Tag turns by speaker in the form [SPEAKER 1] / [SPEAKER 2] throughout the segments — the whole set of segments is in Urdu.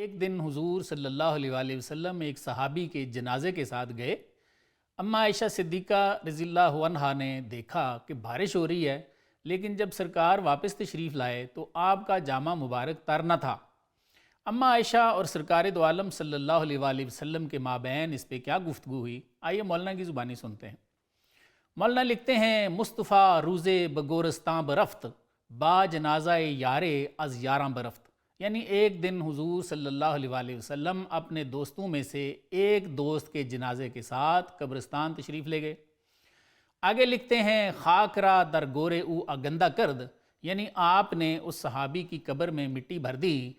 [SPEAKER 1] ایک دن حضور صلی اللہ علیہ وآلہ وسلم ایک صحابی کے جنازے کے ساتھ گئے۔ اماں عائشہ صدیقہ رضی اللہ عنہا نے دیکھا کہ بارش ہو رہی ہے، لیکن جب سرکار واپس تشریف لائے تو آپ کا جامہ مبارک تر نہ تھا۔ اماں عائشہ اور سرکار دو عالم صلی اللہ علیہ وآلہ وسلم کے مابین اس پہ کیا گفتگو ہوئی، آئیے مولانا کی زبانی سنتے ہیں۔ مولانا لکھتے ہیں، مصطفیٰ روزے بگورستاں برفت با جنازہ یارے از یاراں برفت، یعنی ایک دن حضور صلی اللہ علیہ وآلہ وسلم اپنے دوستوں میں سے ایک دوست کے جنازے کے ساتھ قبرستان تشریف لے گئے۔ آگے لکھتے ہیں، خاک را در گورے او اگندہ کرد، یعنی آپ نے اس صحابی کی قبر میں مٹی بھر دی،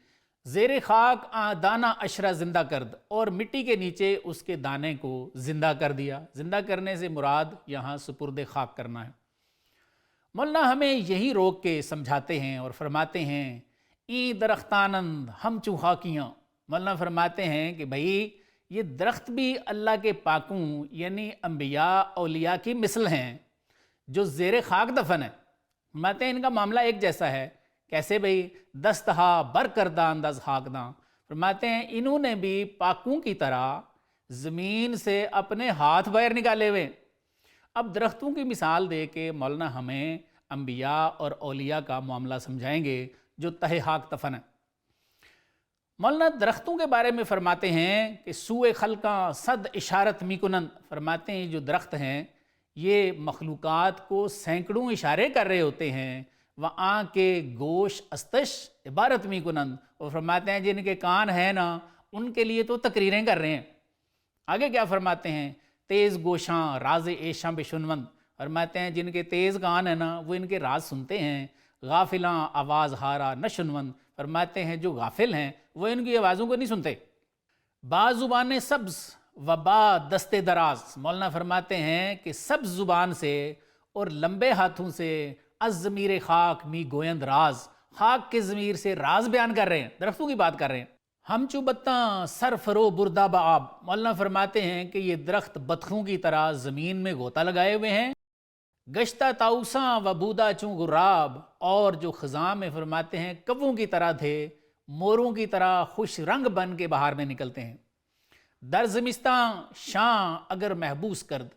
[SPEAKER 1] زیر خاک دانہ اشرا زندہ کرد، اور مٹی کے نیچے اس کے دانے کو زندہ کر دیا۔ زندہ کرنے سے مراد یہاں سپرد خاک کرنا ہے۔ مولانا ہمیں یہی روک کے سمجھاتے ہیں اور فرماتے ہیں، ای درختانند ہم چو خاکیاں۔ مولانا فرماتے ہیں کہ بھائی یہ درخت بھی اللہ کے پاکوں یعنی انبیاء اولیاء کی مثل ہیں جو زیر خاک دفن ہیں۔ فرماتے ہیں ان کا معاملہ ایک جیسا ہے۔ کیسے بھائی؟ دستہا بر کرداند از خاکداں، فرماتے ہیں انہوں نے بھی پاکوں کی طرح زمین سے اپنے ہاتھ باہر نکالے ہوئے۔ اب درختوں کی مثال دے کے مولانا ہمیں انبیاء اور اولیاء کا معاملہ سمجھائیں گے جو تہ خاک دفن ہے۔ مولانا درختوں کے بارے میں فرماتے ہیں کہ سوئے خلقاں صد اشارت می کنند، فرماتے ہیں جو درخت ہیں یہ مخلوقات کو سینکڑوں اشارے کر رہے ہوتے ہیں۔ وہاں کے گوش استش عبارت می کنند، اور فرماتے ہیں جن کے کان ہیں نا ان کے لیے تو تقریریں کر رہے ہیں۔ آگے کیا فرماتے ہیں، تیز گوشاں راز ایشاں بشنوند، فرماتے ہیں جن کے تیز کان ہیں نا وہ ان کے راز سنتے ہیں۔ غافلاں آواز ہارا نشنوند، فرماتے ہیں جو غافل ہیں وہ ان کی آوازوں کو نہیں سنتے۔ با زبان سبز و با دست دراز، مولانا فرماتے ہیں کہ سبز زبان سے اور لمبے ہاتھوں سے از ضمیر خاک می گویند راز، خاک کے ضمیر سے راز بیان کر رہے ہیں، درختوں کی بات کر رہے ہیں۔ ہم چو بتاں سر فرو بردہ بآب، مولانا فرماتے ہیں کہ یہ درخت بطخوں کی طرح زمین میں غوطہ لگائے ہوئے ہیں۔ گشتہ تاؤساں و بودا چوں غراب، اور جو خزاں میں فرماتے ہیں کووں کی طرح تھے، موروں کی طرح خوش رنگ بن کے باہر میں نکلتے ہیں۔ در زمستاں شاں اگر محبوس کرد،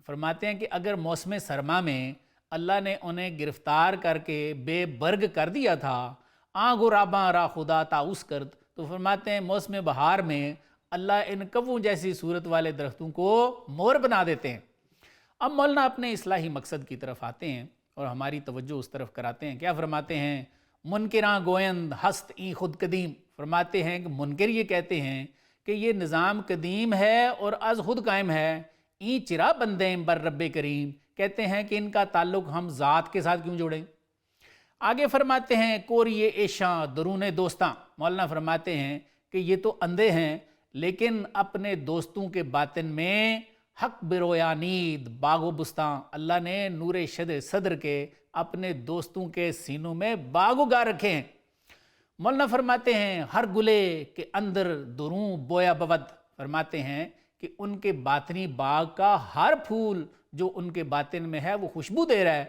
[SPEAKER 1] فرماتے ہیں کہ اگر موسم سرما میں اللہ نے انہیں گرفتار کر کے بے برگ کر دیا تھا، آں غراباں را خدا تاؤس کرد، تو فرماتے ہیں موسم بہار میں اللہ ان کووں جیسی صورت والے درختوں کو مور بنا دیتے ہیں۔ اب مولانا اپنے اصلاحی مقصد کی طرف آتے ہیں اور ہماری توجہ اس طرف کراتے ہیں۔ کیا فرماتے ہیں، منکراں گویند ہست این خود قدیم، فرماتے ہیں کہ منکر یہ کہتے ہیں کہ یہ نظام قدیم ہے اور از خود قائم ہے۔ این چرا بندیں بر رب کریم، کہتے ہیں کہ ان کا تعلق ہم ذات کے ساتھ کیوں جوڑیں۔ آگے فرماتے ہیں، کوریے ایشاں درون دوستاں، مولانا فرماتے ہیں کہ یہ تو اندھے ہیں لیکن اپنے دوستوں کے باطن میں حق برویانید باغ و بستاں، اللہ نے نور صدر کے اپنے دوستوں کے سینوں میں باغ اگا رکھے ہیں۔ مولانا فرماتے ہیں، ہر گلے کے اندر دروں بویا بود، فرماتے ہیں کہ ان کے باطنی باغ کا ہر پھول جو ان کے باطن میں ہے وہ خوشبو دے رہا ہے۔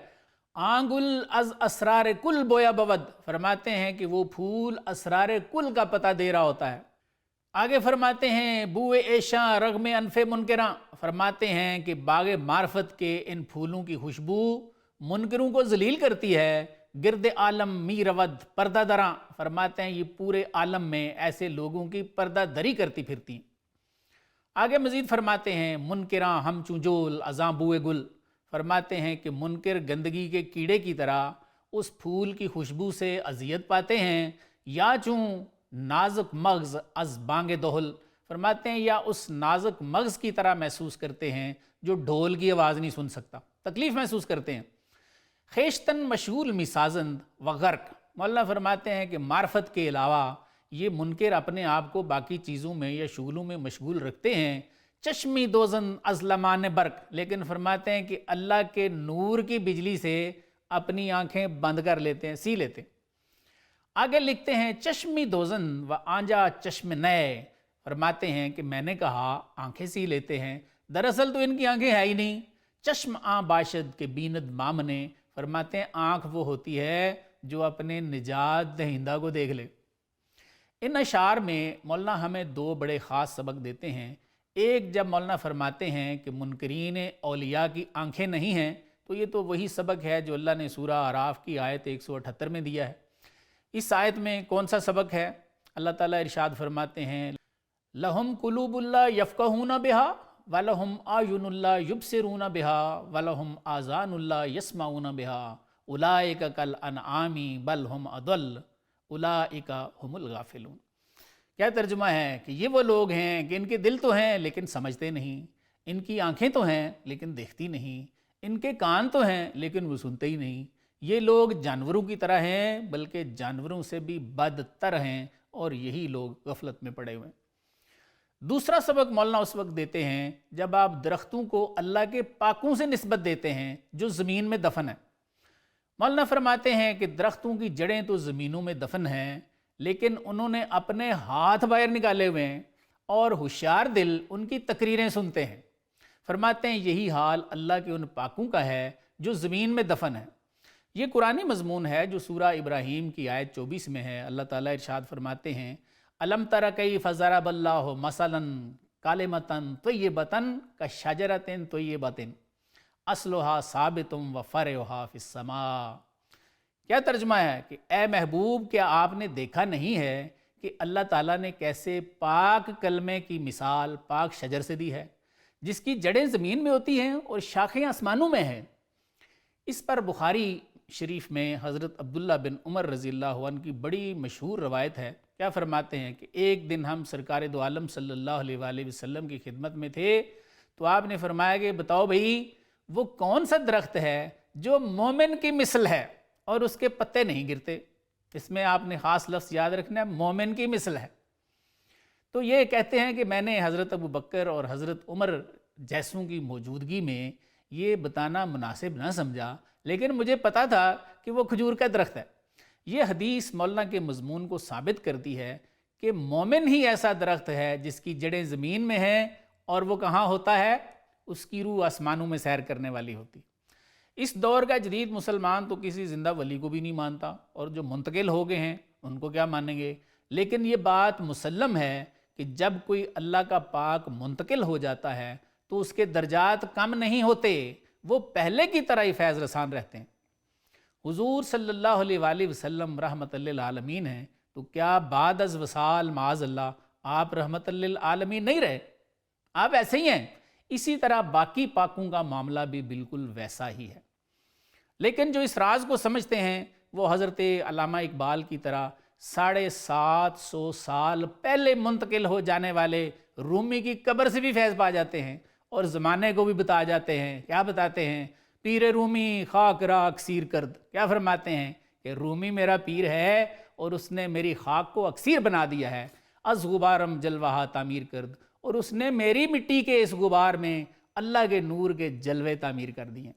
[SPEAKER 1] آنگل از اسرار کل بویا بود، فرماتے ہیں کہ وہ پھول اسرار کل کا پتہ دے رہا ہوتا ہے۔ آگے فرماتے ہیں، بوئے ایشاں رغم انف منکراں، فرماتے ہیں کہ باغ معرفت کے ان پھولوں کی خوشبو منکروں کو ذلیل کرتی ہے۔ گرد عالم می رود پردہ دراں، فرماتے ہیں یہ پورے عالم میں ایسے لوگوں کی پردہ دری کرتی پھرتی۔ آگے مزید فرماتے ہیں، منکراں ہم چوں جول ازاں بوئے گل، فرماتے ہیں کہ منکر گندگی کے کیڑے کی طرح اس پھول کی خوشبو سے اذیت پاتے ہیں، یا چوں نازک مغز از بانگ دہل، فرماتے ہیں یا اس نازک مغز کی طرح محسوس کرتے ہیں جو ڈھول کی آواز نہیں سن سکتا، تکلیف محسوس کرتے ہیں۔ خیشتن مشغول می سازند و غرق، مولانا فرماتے ہیں کہ معرفت کے علاوہ یہ منکر اپنے آپ کو باقی چیزوں میں یا شغلوں میں مشغول رکھتے ہیں۔ چشمی دوزن از لمان برق، لیکن فرماتے ہیں کہ اللہ کے نور کی بجلی سے اپنی آنکھیں بند کر لیتے ہیں، سی لیتے ہیں۔ آگے لکھتے ہیں، چشمی دوزن و آنجا چشم نئے، فرماتے ہیں کہ میں نے کہا آنکھیں سی لیتے ہیں، دراصل تو ان کی آنکھیں ہے ہی نہیں۔ چشم آں باشد کے بیند مامنے، فرماتے ہیں آنکھ وہ ہوتی ہے جو اپنے نجات دہندہ کو دیکھ لے۔ ان اشعار میں مولانا ہمیں دو بڑے خاص سبق دیتے ہیں۔ ایک جب مولانا فرماتے ہیں کہ منکرین اولیاء کی آنکھیں نہیں ہیں، تو یہ تو وہی سبق ہے جو اللہ نے سورہ اعراف کی آیت 178 میں دیا ہے۔ اس آیت میں کون سا سبق ہے؟ اللہ تعالیٰ ارشاد فرماتے ہیں لَهُمْ قُلُوبُ اللَّهِ يَفْقَهُونَ بِهَا وَلَهُمْ أَعْيُنُ اللَّهِ يُبْصِرُونَ بِهَا وَلَهُمْ آذَانُ اللَّهِ يَسْمَعُونَ بِهَا أُولَٰئِكَ كَالْأَنْعَامِ بَلْ هُمْ أَضَلُّ أُولَٰئِكَ هُمُ الْغَافِلُونَ۔ کیا ترجمہ ہے کہ یہ وہ لوگ ہیں کہ ان کے دل تو ہیں لیکن سمجھتے نہیں، ان کی آنکھیں تو ہیں لیکن دیکھتی نہیں، ان کے کان تو ہیں لیکن وہ سنتے ہی نہیں۔ یہ لوگ جانوروں کی طرح ہیں، بلکہ جانوروں سے بھی بدتر ہیں، اور یہی لوگ غفلت میں پڑے ہوئے ہیں۔ دوسرا سبق مولانا اس وقت دیتے ہیں جب آپ درختوں کو اللہ کے پاکوں سے نسبت دیتے ہیں جو زمین میں دفن ہیں۔ مولانا فرماتے ہیں کہ درختوں کی جڑیں تو زمینوں میں دفن ہیں، لیکن انہوں نے اپنے ہاتھ باہر نکالے ہوئے ہیں اور ہوشیار دل ان کی تقریریں سنتے ہیں۔ فرماتے ہیں یہی حال اللہ کے ان پاکوں کا ہے جو زمین میں دفن ہیں۔ یہ قرآنی مضمون ہے جو سورہ ابراہیم کی آیت 24 میں ہے۔ اللہ تعالیٰ ارشاد فرماتے ہیں الم تر کیف ضرب اللہ مثلا کلمۃ طیبۃ کشجرۃ طیبۃ اصلھا ثابت وفرعھا فی السماء۔ کیا ترجمہ ہے کہ اے محبوب کیا آپ نے دیکھا نہیں ہے کہ اللہ تعالیٰ نے کیسے پاک کلمے کی مثال پاک شجر سے دی ہے جس کی جڑیں زمین میں ہوتی ہیں اور شاخیں آسمانوں میں ہیں۔ اس پر بخاری شریف میں حضرت عبداللہ بن عمر رضی اللہ عنہ کی بڑی مشہور روایت ہے۔ کیا فرماتے ہیں کہ ایک دن ہم سرکار دو عالم صلی اللہ علیہ وآلہ وسلم کی خدمت میں تھے، تو آپ نے فرمایا کہ بتاؤ بھئی وہ کون سا درخت ہے جو مومن کی مثل ہے اور اس کے پتے نہیں گرتے۔ اس میں آپ نے خاص لفظ یاد رکھنا ہے، مومن کی مثل ہے۔ تو یہ کہتے ہیں کہ میں نے حضرت ابو بکر اور حضرت عمر جیسوں کی موجودگی میں یہ بتانا مناسب نہ سمجھا، لیکن مجھے پتا تھا کہ وہ کھجور کا درخت ہے۔ یہ حدیث مولانا کے مضمون کو ثابت کرتی ہے کہ مومن ہی ایسا درخت ہے جس کی جڑیں زمین میں ہیں اور وہ کہاں ہوتا ہے؟ اس کی روح آسمانوں میں سیر کرنے والی ہوتی۔ اس دور کا جدید مسلمان تو کسی زندہ ولی کو بھی نہیں مانتا، اور جو منتقل ہو گئے ہیں ان کو کیا مانیں گے؟ لیکن یہ بات مسلم ہے کہ جب کوئی اللہ کا پاک منتقل ہو جاتا ہے تو اس کے درجات کم نہیں ہوتے، وہ پہلے کی طرح ہی فیض رسان رہتے ہیں۔ حضور صلی اللہ علیہ وآلہ وسلم رحمت للعالمین ہیں، تو کیا بعد از وصال معاذ اللہ آپ رحمت للعالمین نہیں رہے؟ آپ ایسے ہی ہیں۔ اسی طرح باقی پاکوں کا معاملہ بھی بالکل ویسا ہی ہے۔ لیکن جو اس راز کو سمجھتے ہیں وہ حضرت علامہ اقبال کی طرح 750 سال پہلے منتقل ہو جانے والے رومی کی قبر سے بھی فیض پا جاتے ہیں، اور زمانے کو بھی بتا جاتے ہیں۔ کیا بتاتے ہیں؟ پیر رومی خاک را اکسیر کرد۔ کیا فرماتے ہیں کہ رومی میرا پیر ہے اور اس نے میری خاک کو اکسیر بنا دیا ہے۔ از غبارم جلوہ تعمیر کرد، اور اس نے میری مٹی کے اس غبار میں اللہ کے نور کے جلوے تعمیر کر دیے۔